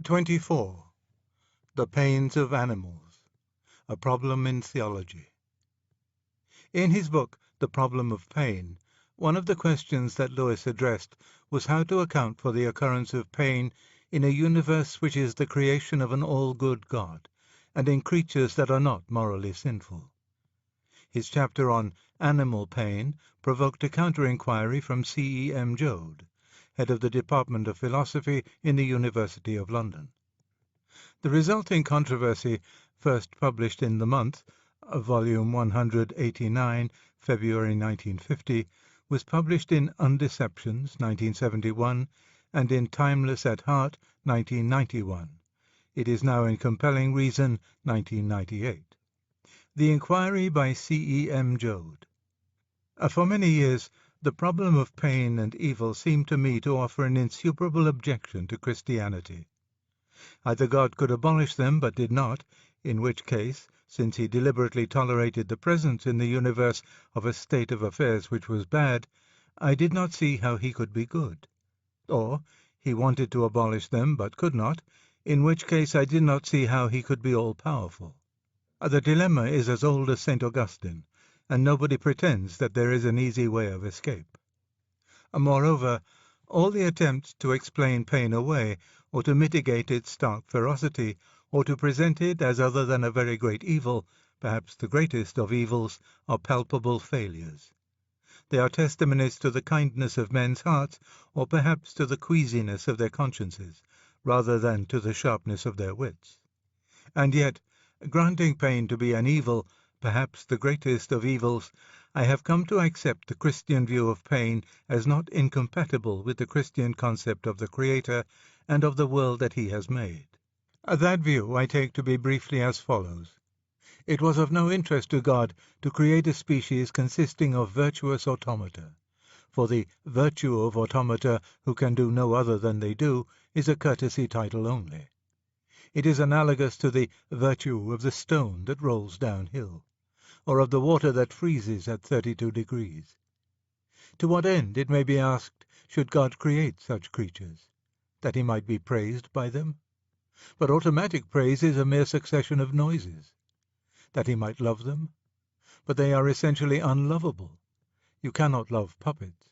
24. The Pains of Animals, a Problem in Theology. In his book, The Problem of Pain, one of the questions that Lewis addressed was how to account for the occurrence of pain in a universe which is the creation of an all-good God, and in creatures that are not morally sinful. His chapter on animal pain provoked a counter-inquiry from C.E.M. Joad, head of the Department of Philosophy in the University of London. The resulting controversy, first published in The Month, volume 189, February 1950, was published in Undeceptions, 1971, and in Timeless at Heart, 1991. It is now in Compelling Reason, 1998. The inquiry by C.E.M. Joad. For many years, the problem of pain and evil seemed to me to offer an insuperable objection to Christianity. Either God could abolish them but did not, in which case, since he deliberately tolerated the presence in the universe of a state of affairs which was bad, I did not see how he could be good. Or he wanted to abolish them but could not, in which case I did not see how he could be all-powerful. The dilemma is as old as St. Augustine, and nobody pretends that there is an easy way of escape. Moreover, all the attempts to explain pain away, or to mitigate its stark ferocity, or to present it as other than a very great evil, perhaps the greatest of evils, are palpable failures. They are testimonies to the kindness of men's hearts, or perhaps to the queasiness of their consciences, rather than to the sharpness of their wits. And yet, granting pain to be an evil, perhaps the greatest of evils, I have come to accept the Christian view of pain as not incompatible with the Christian concept of the Creator and of the world that he has made. That view I take to be briefly as follows. It was of no interest to God to create a species consisting of virtuous automata, for the virtue of automata who can do no other than they do is a courtesy title only. It is analogous to the virtue of the stone that rolls downhill, or of the water that freezes at 32 degrees. To what end, it may be asked, should God create such creatures? That he might be praised by them? But automatic praise is a mere succession of noises. That he might love them? But they are essentially unlovable. You cannot love puppets.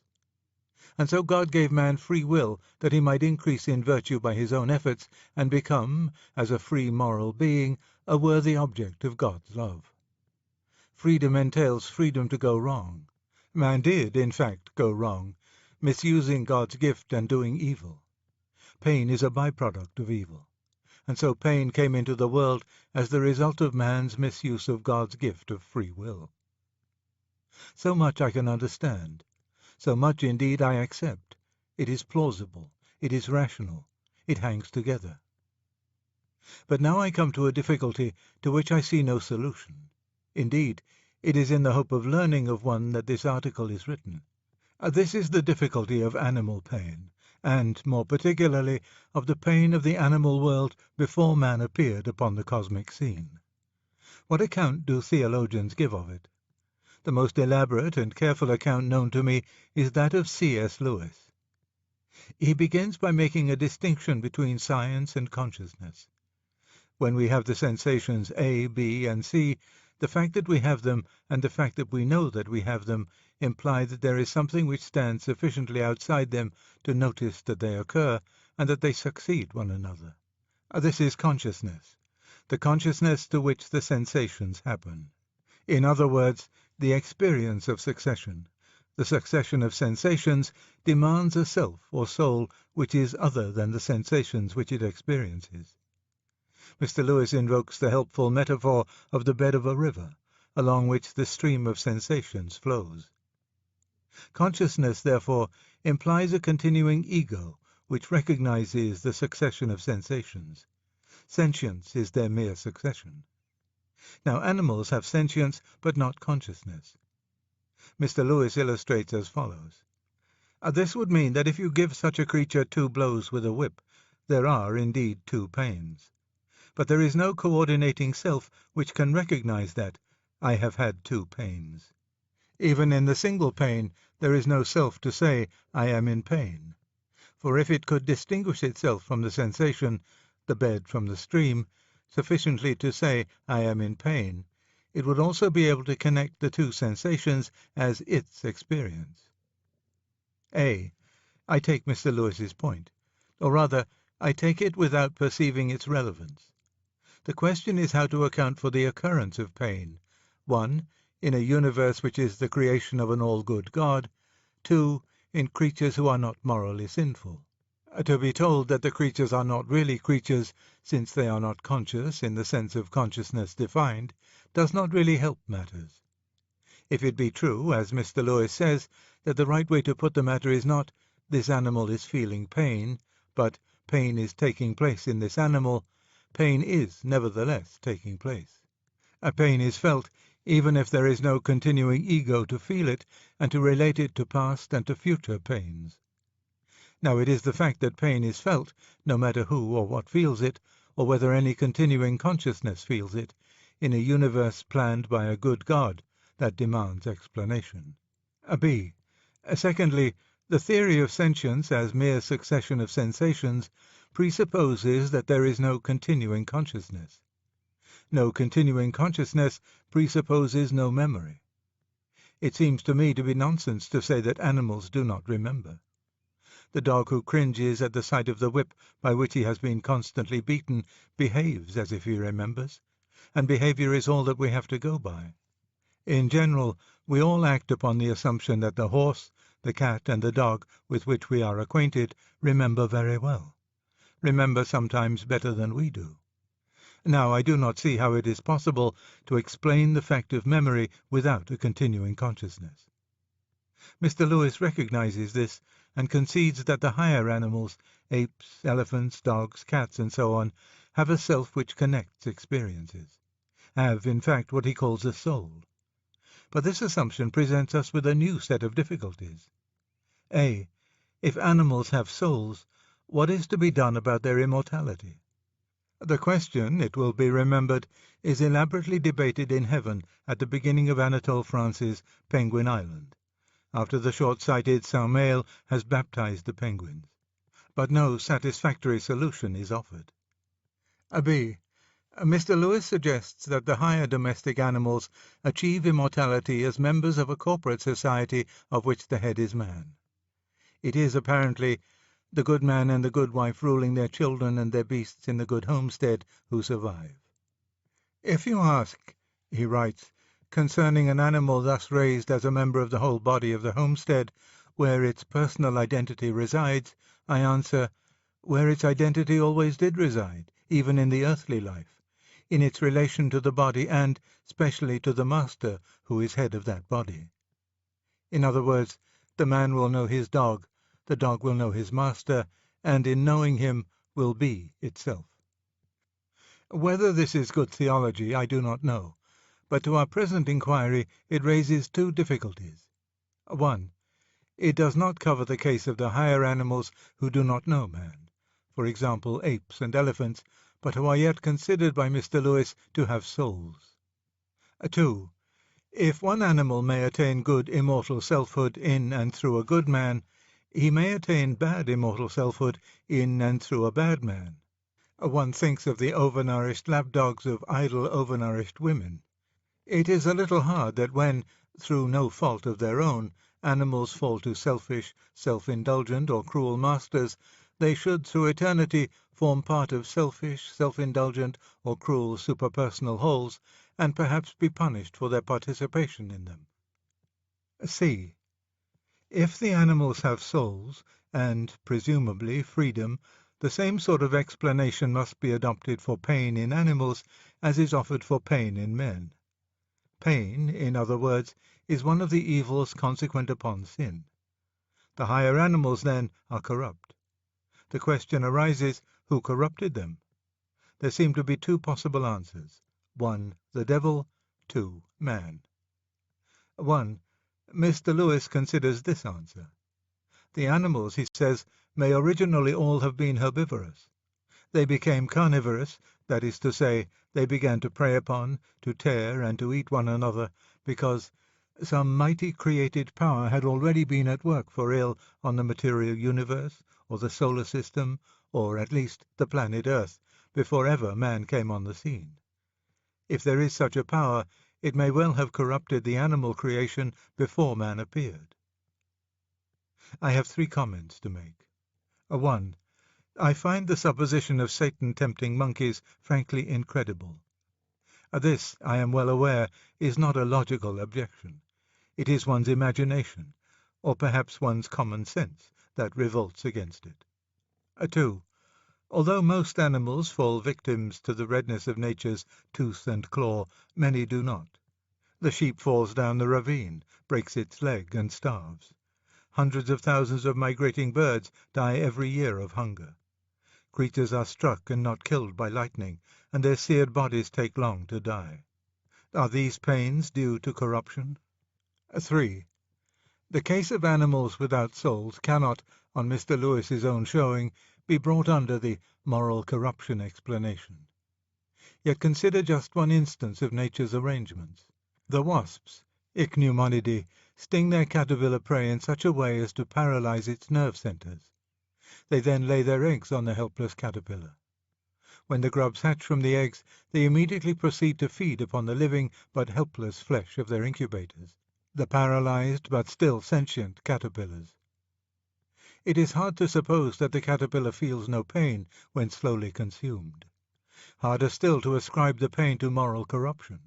And so God gave man free will that he might increase in virtue by his own efforts and become, as a free moral being, a worthy object of God's love. Freedom entails freedom to go wrong. Man did, in fact, go wrong, misusing God's gift and doing evil. Pain is a byproduct of evil, and so pain came into the world as the result of man's misuse of God's gift of free will. So much I can understand. So much, indeed, I accept. It is plausible. It is rational. It hangs together. But now I come to a difficulty to which I see no solution. Indeed, it is in the hope of learning of one that this article is written. This is the difficulty of animal pain, and, more particularly, of the pain of the animal world before man appeared upon the cosmic scene. What account do theologians give of it? The most elaborate and careful account known to me is that of C.S. Lewis. He begins by making a distinction between science and consciousness. When we have the sensations A, B, and C, the fact that we have them and the fact that we know that we have them imply that there is something which stands sufficiently outside them to notice that they occur and that they succeed one another. This is consciousness, the consciousness to which the sensations happen. In other words, the experience of succession. The succession of sensations demands a self or soul which is other than the sensations which it experiences. Mr. Lewis invokes the helpful metaphor of the bed of a river, along which the stream of sensations flows. Consciousness, therefore, implies a continuing ego which recognizes the succession of sensations. Sentience is their mere succession. Now, animals have sentience, but not consciousness. Mr. Lewis illustrates as follows. This would mean that if you give such a creature 2 blows with a whip, there are indeed 2 pains. But there is no coordinating self which can recognize that I have had 2 pains. Even in the single pain, there is no self to say I am in pain. For if it could distinguish itself from the sensation, the bed from the stream, sufficiently to say, "I am in pain," it would also be able to connect the two sensations as its experience. A. I take Mr. Lewis's point, or rather, I take it without perceiving its relevance. The question is how to account for the occurrence of pain, 1. in a universe which is the creation of an all-good God, 2. in creatures who are not morally sinful. To be told that the creatures are not really creatures, since they are not conscious in the sense of consciousness defined, does not really help matters. If it be true, as Mr. Lewis says, that the right way to put the matter is not, "this animal is feeling pain," but "pain is taking place in this animal," pain is nevertheless taking place. A pain is felt, even if there is no continuing ego to feel it and to relate it to past and to future pains. Now it is the fact that pain is felt, no matter who or what feels it, or whether any continuing consciousness feels it, in a universe planned by a good God, that demands explanation. B. Secondly, the theory of sentience as mere succession of sensations presupposes that there is no continuing consciousness. No continuing consciousness presupposes no memory. It seems to me to be nonsense to say that animals do not remember. The dog who cringes at the sight of the whip by which he has been constantly beaten behaves as if he remembers, and behaviour is all that we have to go by. In general, we all act upon the assumption that the horse, the cat, and the dog with which we are acquainted remember very well, remember sometimes better than we do. Now, I do not see how it is possible to explain the fact of memory without a continuing consciousness. Mr. Lewis recognizes this and concedes that the higher animals, apes, elephants, dogs, cats, and so on, have a self which connects experiences, have, in fact, what he calls a soul. But this assumption presents us with a new set of difficulties. A. If animals have souls, what is to be done about their immortality? The question, it will be remembered, is elaborately debated in heaven at the beginning of Anatole France's Penguin Island, after the short-sighted Saint-Maël has baptized the penguins. But no satisfactory solution is offered. B. Mr. Lewis suggests that the higher domestic animals achieve immortality as members of a corporate society of which the head is man. It is, apparently, the good man and the good wife ruling their children and their beasts in the good homestead who survive. If you ask, he writes, concerning an animal thus raised as a member of the whole body of the homestead, where its personal identity resides, I answer, where its identity always did reside, even in the earthly life, in its relation to the body and, specially, to the master who is head of that body. In other words, the man will know his dog, the dog will know his master, and in knowing him will be itself. Whether this is good theology I do not know, but to our present inquiry it raises two difficulties. 1. It does not cover the case of the higher animals who do not know man, for example apes and elephants, but who are yet considered by Mr. Lewis to have souls. 2. If one animal may attain good immortal selfhood in and through a good man, he may attain bad immortal selfhood in and through a bad man. One thinks of the overnourished lapdogs of idle overnourished women. It is a little hard that when, through no fault of their own, animals fall to selfish, self-indulgent, or cruel masters, they should through eternity form part of selfish, self-indulgent, or cruel superpersonal wholes, and perhaps be punished for their participation in them. C. If the animals have souls, and, presumably, freedom, the same sort of explanation must be adopted for pain in animals as is offered for pain in men. Pain, in other words, is one of the evils consequent upon sin. The higher animals, then, are corrupt. The question arises, who corrupted them? There seem to be two possible answers. 1. The devil. 2. Man. 1. Mr. Lewis considers this answer. The animals, he says, may originally all have been herbivorous. They became carnivorous, that is to say, they began to prey upon, to tear, and to eat one another, because some mighty created power had already been at work for ill on the material universe, or the solar system, or at least the planet Earth, before ever man came on the scene. If there is such a power, it may well have corrupted the animal creation before man appeared. I have 3 comments to make. 1. I find the supposition of Satan tempting monkeys frankly incredible. This, I am well aware, is not a logical objection. It is one's imagination, or perhaps one's common sense, that revolts against it. 2. Although most animals fall victims to the redness of nature's tooth and claw, many do not. The sheep falls down the ravine, breaks its leg, and starves. Hundreds of thousands of migrating birds die every year of hunger. Creatures are struck and not killed by lightning, and their seared bodies take long to die. Are these pains due to corruption? 3. The case of animals without souls cannot, on Mr. Lewis's own showing, be brought under the moral corruption explanation. Yet consider just one instance of nature's arrangements. The wasps, Ichneumonidae, sting their caterpillar prey in such a way as to paralyze its nerve centers. They then lay their eggs on the helpless caterpillar. When the grubs hatch from the eggs, they immediately proceed to feed upon the living but helpless flesh of their incubators, the paralyzed but still sentient caterpillars. It is hard to suppose that the caterpillar feels no pain when slowly consumed. Harder still to ascribe the pain to moral corruption.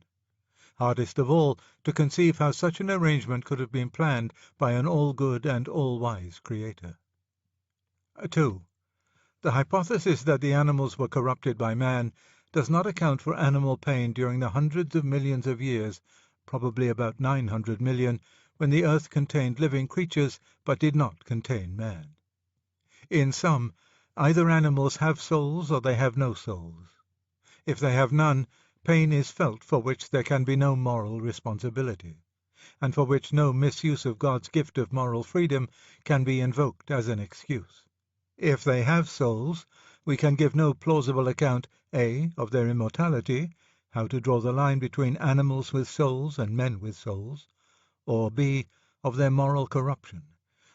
Hardest of all to conceive how such an arrangement could have been planned by an all-good and all-wise Creator. 2. The hypothesis that the animals were corrupted by man does not account for animal pain during the hundreds of millions of years, probably about 900 million, when the earth contained living creatures but did not contain man. In sum, either animals have souls or they have no souls. If they have none, pain is felt for which there can be no moral responsibility, and for which no misuse of God's gift of moral freedom can be invoked as an excuse. If they have souls, we can give no plausible account, A, of their immortality, how to draw the line between animals with souls and men with souls, or B, of their moral corruption,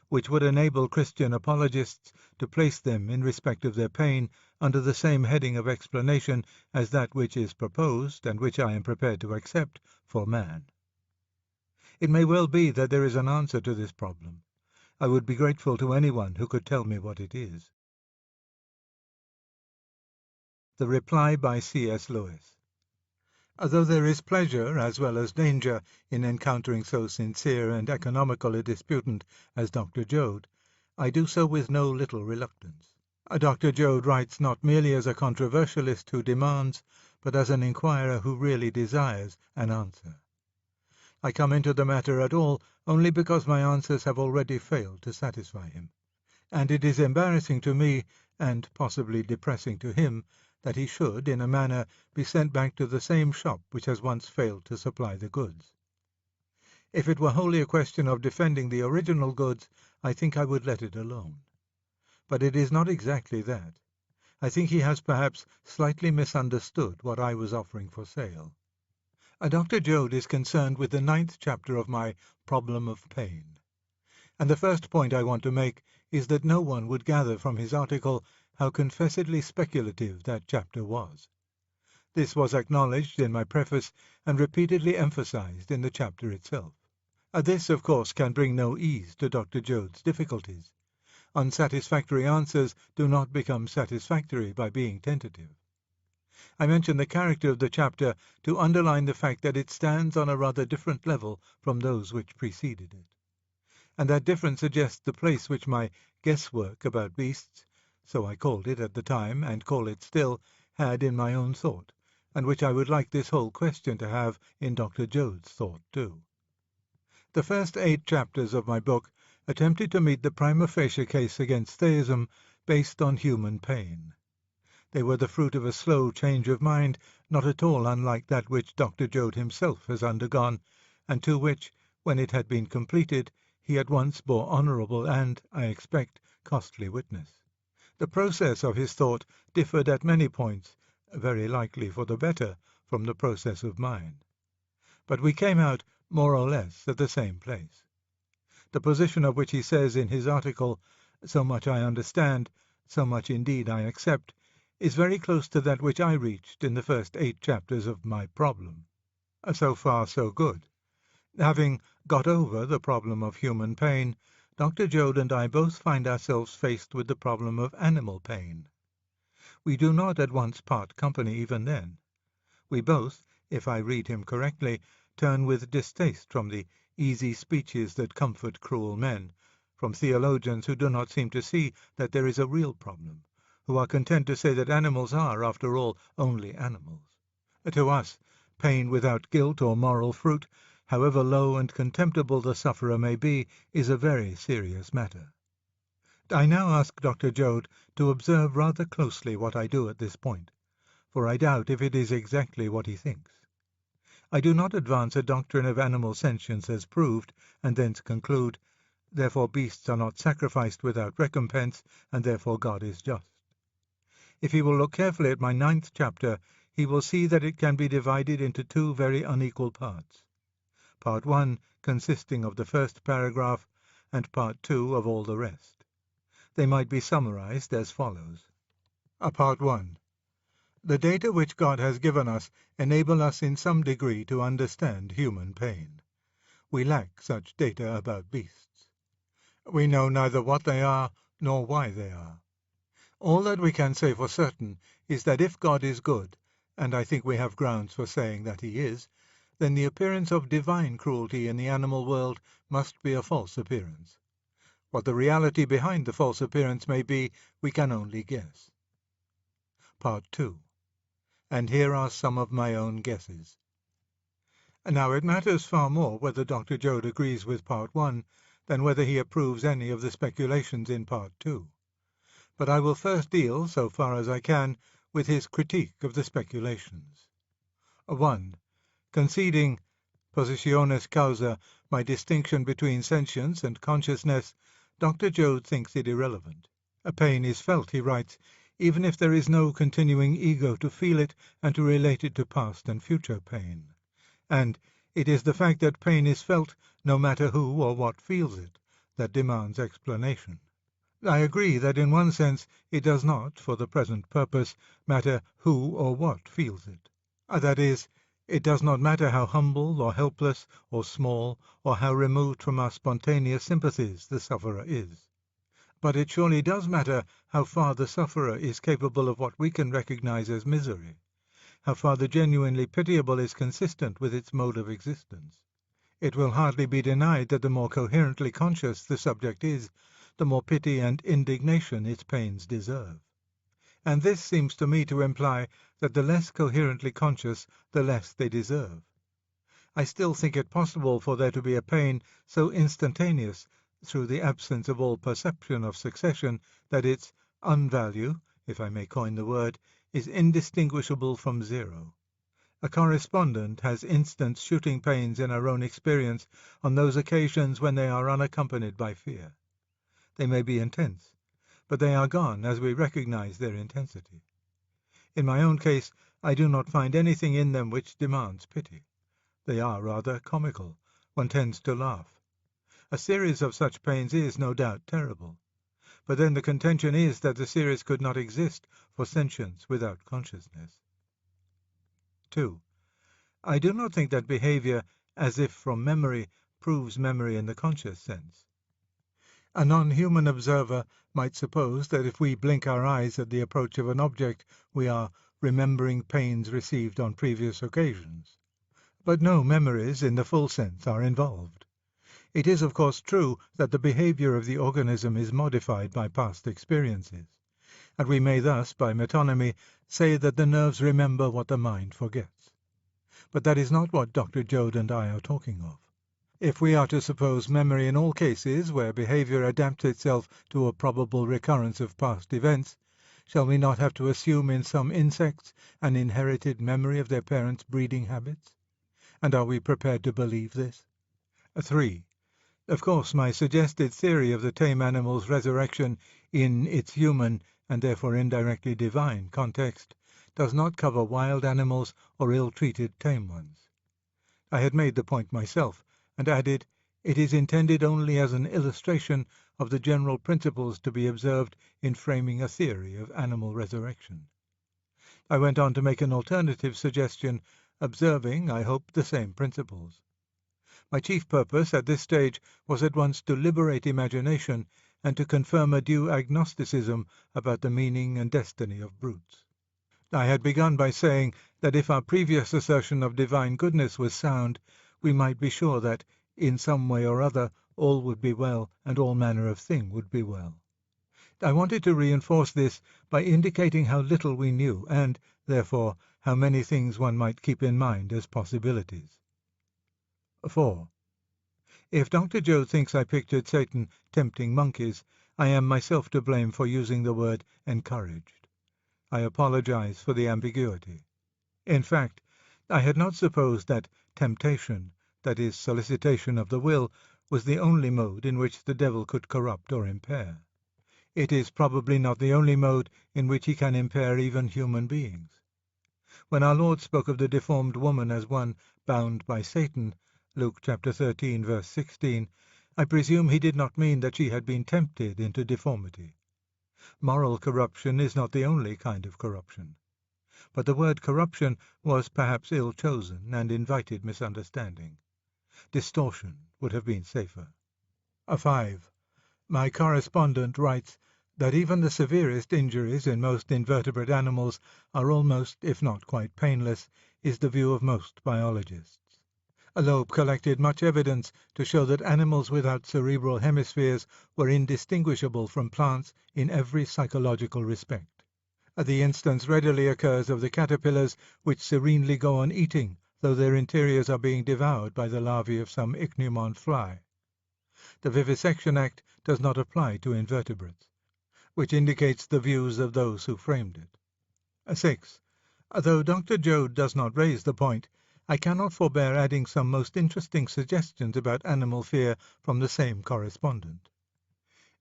which would enable Christian apologists to place them, in respect of their pain, under the same heading of explanation as that which is proposed, and which I am prepared to accept, for man. It may well be that there is an answer to this problem. I would be grateful to anyone who could tell me what it is. The reply by C.S. Lewis. Although there is pleasure as well as danger in encountering so sincere and economical a disputant as Dr. Joad, I do so with no little reluctance. Dr. Joad writes not merely as a controversialist who demands, but as an inquirer who really desires, an answer. I come into the matter at all only because my answers have already failed to satisfy him, and it is embarrassing to me, and possibly depressing to him, that he should, in a manner, be sent back to the same shop which has once failed to supply the goods. If it were wholly a question of defending the original goods, I think I would let it alone. But it is not exactly that. I think he has perhaps slightly misunderstood what I was offering for sale. Dr. Joad is concerned with the 9th chapter of my Problem of Pain, and the first point I want to make is that no one would gather from his article how confessedly speculative that chapter was. This was acknowledged in my preface and repeatedly emphasized in the chapter itself. This, of course, can bring no ease to Dr. Joad's difficulties. Unsatisfactory answers do not become satisfactory by being tentative. I mention the character of the chapter to underline the fact that it stands on a rather different level from those which preceded it, and that difference suggests the place which my guesswork about beasts, so I called it at the time, and call it still, had in my own thought, and which I would like this whole question to have in Dr. Joad's thought too. The first 8 chapters of my book attempted to meet the prima facie case against theism based on human pain. They were the fruit of a slow change of mind, not at all unlike that which Dr. Joad himself has undergone, and to which, when it had been completed, he at once bore honourable and, I expect, costly witness. The process of his thought differed at many points, very likely for the better, from the process of mine. But we came out, more or less, at the same place. The position of which he says in his article, "So much I understand, so much indeed I accept," is very close to that which I reached in the first 8 chapters of my problem. So far, so good. Having got over the problem of human pain, Dr. Joad and I both find ourselves faced with the problem of animal pain. We do not at once part company even then. We both, if I read him correctly, turn with distaste from the easy speeches that comfort cruel men, from theologians who do not seem to see that there is a real problem, who are content to say that animals are, after all, only animals. To us, pain without guilt or moral fruit, however low and contemptible the sufferer may be, is a very serious matter. I now ask Dr. Joad to observe rather closely what I do at this point, for I doubt if it is exactly what he thinks. I do not advance a doctrine of animal sentience as proved, and thence conclude, therefore beasts are not sacrificed without recompense, and therefore God is just. If he will look carefully at my 9th chapter, he will see that it can be divided into 2 very unequal parts. Part 1 consisting of the first paragraph, and Part 2 of all the rest. They might be summarized as follows. Part 1. The data which God has given us enable us in some degree to understand human pain. We lack such data about beasts. We know neither what they are nor why they are. All that we can say for certain is that if God is good, and I think we have grounds for saying that he is, then the appearance of divine cruelty in the animal world must be a false appearance. What the reality behind the false appearance may be, we can only guess. Part 2. And here are some of my own guesses. Now it matters far more whether Dr. Joad agrees with Part 1 than whether he approves any of the speculations in Part 2. But I will first deal, so far as I can, with his critique of the speculations. 1. Conceding positionis causa my distinction between sentience and consciousness, Dr. Joad thinks it irrelevant. A pain is felt, he writes, even if there is no continuing ego to feel it and to relate it to past and future pain. And it is the fact that pain is felt, no matter who or what feels it, that demands explanation. I agree that in one sense it does not, for the present purpose, matter who or what feels it. That is, it does not matter how humble or helpless or small, or how removed from our spontaneous sympathies the sufferer is. But it surely does matter how far the sufferer is capable of what we can recognize as misery, how far the genuinely pitiable is consistent with its mode of existence. It will hardly be denied that the more coherently conscious the subject is, the more pity and indignation its pains deserve. And this seems to me to imply that the less coherently conscious, the less they deserve. I still think it possible for there to be a pain so instantaneous through the absence of all perception of succession that its unvalue, if I may coin the word, is indistinguishable from zero. A correspondent has instant shooting pains in our own experience on those occasions when they are unaccompanied by fear. They may be intense, but they are gone as we recognize their intensity. In my own case, I do not find anything in them which demands pity. They are rather comical. One tends to laugh. A series of such pains is, no doubt, terrible. But then the contention is that the series could not exist for sentience without consciousness. 2. I do not think that behavior, as if from memory, proves memory in the conscious sense. A non-human observer might suppose that if we blink our eyes at the approach of an object, we are remembering pains received on previous occasions. But no memories in the full sense are involved. It is of course true that the behavior of the organism is modified by past experiences, and we may thus, by metonymy, say that the nerves remember what the mind forgets. But that is not what Dr. Joad and I are talking of. If we are to suppose memory in all cases where behavior adapts itself to a probable recurrence of past events, shall we not have to assume in some insects an inherited memory of their parents' breeding habits? And are we prepared to believe this? 3. Of course, my suggested theory of the tame animal's resurrection in its human, and therefore indirectly divine, context does not cover wild animals or ill-treated tame ones. I had made the point myself, and added, it is intended only as an illustration of the general principles to be observed in framing a theory of animal resurrection. I went on to make an alternative suggestion, observing, I hope, the same principles. My chief purpose at this stage was at once to liberate imagination and to confirm a due agnosticism about the meaning and destiny of brutes. I had begun by saying that if our previous assertion of divine goodness was sound, we might be sure that, in some way or other, all would be well and all manner of thing would be well. I wanted to reinforce this by indicating how little we knew and, therefore, how many things one might keep in mind as possibilities. 4. If Dr. Joad thinks I pictured Satan tempting monkeys, I am myself to blame for using the word encouraged. I apologize for the ambiguity. In fact, I had not supposed that temptation, that is, solicitation of the will, was the only mode in which the devil could corrupt or impair. It is probably not the only mode in which he can impair even human beings. When our Lord spoke of the deformed woman as one bound by Satan, Luke chapter 13, verse 16, I presume he did not mean that she had been tempted into deformity. Moral corruption is not the only kind of corruption. But the word corruption was perhaps ill chosen and invited misunderstanding. Distortion would have been safer. 5. My correspondent writes that even the severest injuries in most invertebrate animals are almost, if not quite painless, is the view of most biologists. Loeb collected much evidence to show that animals without cerebral hemispheres were indistinguishable from plants in every psychological respect. The instance readily occurs of the caterpillars which serenely go on eating, though their interiors are being devoured by the larvae of some ichneumon fly. The vivisection act does not apply to invertebrates, which indicates the views of those who framed it. 6. Though Dr. Joad does not raise the point, I cannot forbear adding some most interesting suggestions about animal fear from the same correspondent.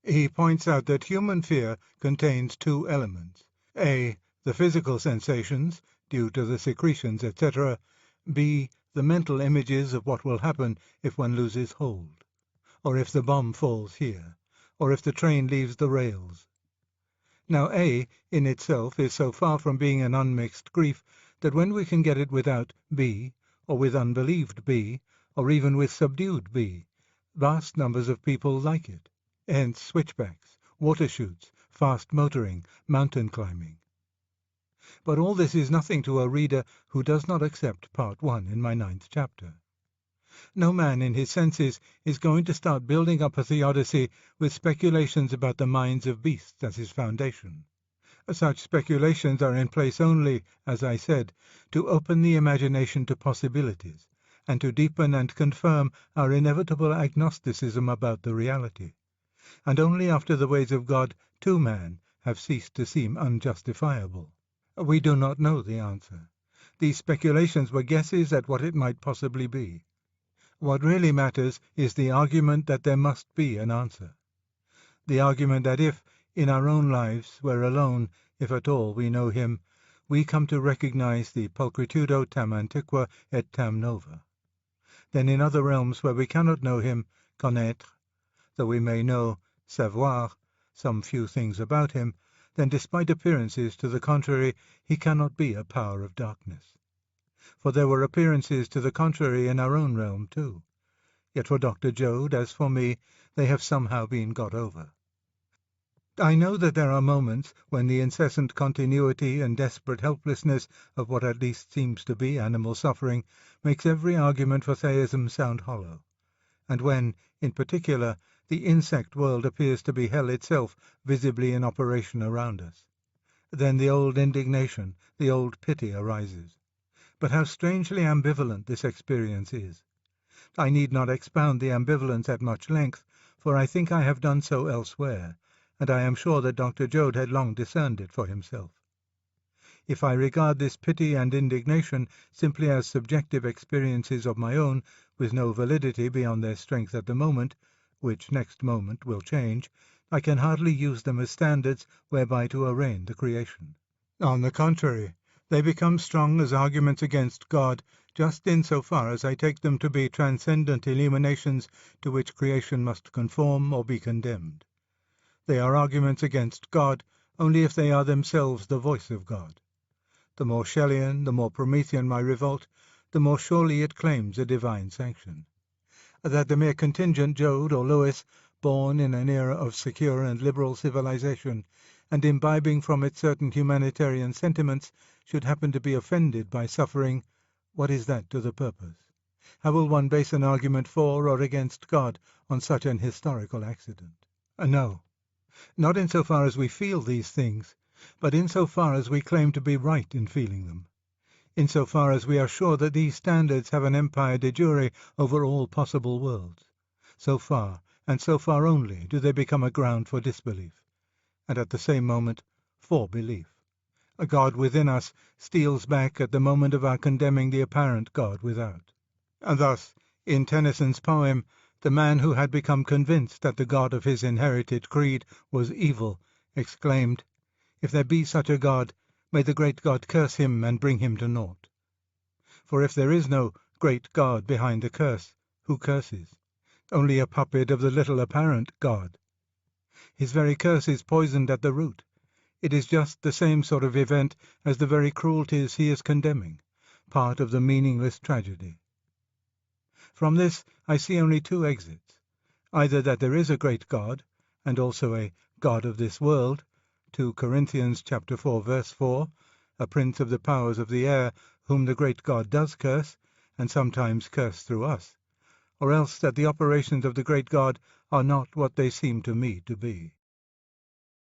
He points out that human fear contains two elements: A. The physical sensations, due to the secretions, etc. B. The mental images of what will happen if one loses hold, or if the bomb falls here, or if the train leaves the rails. Now A, in itself, is so far from being an unmixed grief that when we can get it without B, or with unbelieved B, or even with subdued B, vast numbers of people like it. Hence switchbacks, water chutes, fast motoring, mountain climbing. But all this is nothing to a reader who does not accept part 1 in my 9th chapter. No man in his senses is going to start building up a theodicy with speculations about the minds of beasts as his foundation. Such speculations are in place only, as I said, to open the imagination to possibilities, and to deepen and confirm our inevitable agnosticism about the reality, and only after the ways of God to man have ceased to seem unjustifiable. We do not know the answer. These speculations were guesses at what it might possibly be. What really matters is the argument that there must be an answer. The argument that if, in our own lives, where alone, if at all, we know him, we come to recognize the pulchritudo tam antiqua et tam nova, then in other realms where we cannot know him, connaître, though we may know, savoir, some few things about him, then despite appearances to the contrary, he cannot be a power of darkness. For there were appearances to the contrary in our own realm too. Yet for Dr. Joad, as for me, they have somehow been got over. I know that there are moments when the incessant continuity and desperate helplessness of what at least seems to be animal suffering makes every argument for theism sound hollow, and when, in particular, the insect world appears to be hell itself visibly in operation around us. Then the old indignation, the old pity arises. But how strangely ambivalent this experience is! I need not expound the ambivalence at much length, for I think I have done so elsewhere, and I am sure that Dr. Joad had long discerned it for himself. If I regard this pity and indignation simply as subjective experiences of my own, with no validity beyond their strength at the moment, which next moment will change, I can hardly use them as standards whereby to arraign the creation. On the contrary, they become strong as arguments against God, just in so far as I take them to be transcendent illuminations to which creation must conform or be condemned. They are arguments against God only if they are themselves the voice of God. The more Shelleyan, the more Promethean my revolt, the more surely it claims a divine sanction. That the mere contingent Joad or Lewis, born in an era of secure and liberal civilization, and imbibing from it certain humanitarian sentiments, should happen to be offended by suffering, what is that to the purpose? How will one base an argument for or against God on such an historical accident? No, not in so far as we feel these things, but in so far as we claim to be right in feeling them. In so far as we are sure that these standards have an empire de jure over all possible worlds. So far, and so far only, do they become a ground for disbelief, and at the same moment for belief. A God within us steals back at the moment of our condemning the apparent God without. And thus, in Tennyson's poem, the man who had become convinced that the God of his inherited creed was evil exclaimed, "If there be such a God, may the great God curse him and bring him to naught." For if there is no great God behind the curse, who curses? Only a puppet of the little apparent God. His very curse is poisoned at the root. It is just the same sort of event as the very cruelties he is condemning, part of the meaningless tragedy. From this I see only two exits, either that there is a great God, and also a God of this world, 2 Corinthians chapter 4 verse 4, a prince of the powers of the air, whom the great God does curse, and sometimes curse through us, or else that the operations of the great God are not what they seem to me to be.